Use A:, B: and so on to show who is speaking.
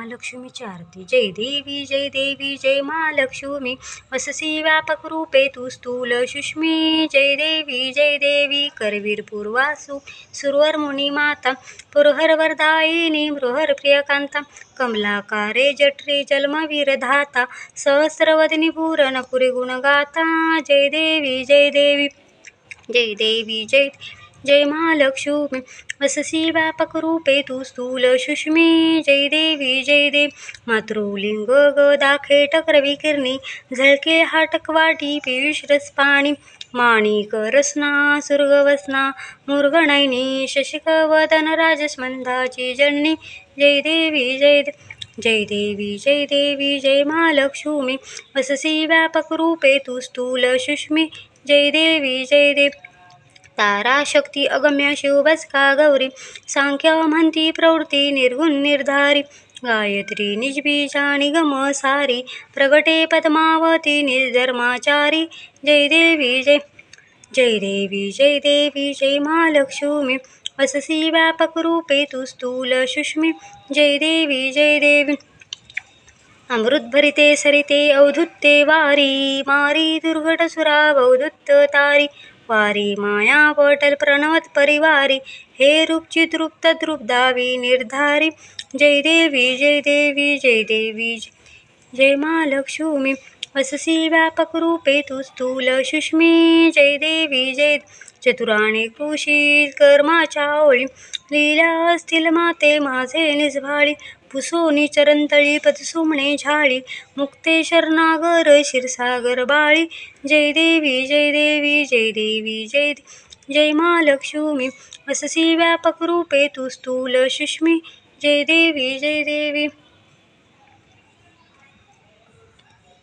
A: महालक्ष्मीची आरती. जय देवी जय महालक्ष्मी, वससी व्यापक रूपे तू स्थूल सुष्मी. जय देवी करवीर पूर्वासु सुरवर मुनी माता, पुरहर वरदायिनी मृहर प्रियकांता, कमलाकारे जठरे जन्मवीर धाता, सहस्रवदनी पूरणपुरी गुणगाता. जय देवी जय महालक्ष्मी, वससी व्यापक रूपे तू स्थूल सुष्मी. जय देवी मातृलिंग दाखे टकर विकिरणी, झळके हाटक वाटी पियुष रस पाणी, माणिक रसना सुर्गवसना मुर्गनयनी, शशिक वदन राजस्मंदाची जननी. जय देवी जय महालक्ष्मी, वससी व्यापक रूपे तू स्थूल सुष्मी. जय देवी तारा शक्ती अगम्य शिवबसका गौरी, सांख्य म्हणती प्रवृत्ती निर्गुण निर्धारी, गायत्री निजबीजानी गम सारी, प्रगटे पद्मावती निर्धर्माचारी. जय देवी जय महालक्ष्मी, वससी व्यापक रूपे तू स्थूल सुष्मी. जय देवी अमृतभरिते सरिते अवधूते वारी, मारी दुर्घट सुरा अवधूत तारी, वारी माया पटल प्रणवत परिवारी, हे रूप चिद्रूप तद्रूप दावी निर्धारी. जय देवी जय महालक्ष्मी, वससी व्यापक रूपे तू स्थूल सुष्मी. जय देवी चतुराने कुशीत कर्माच्या ओळी, लीला असतील माते माझे निजभाळी, पुसोनी चरणतळी पदसुमणे झाळी, मुक्ते शरणागर क्षीरसागर बाळी. जय देवी जय महालक्ष्मी, वससी व्यापक रूपे तू स्थूल सुष्मी. जय देवी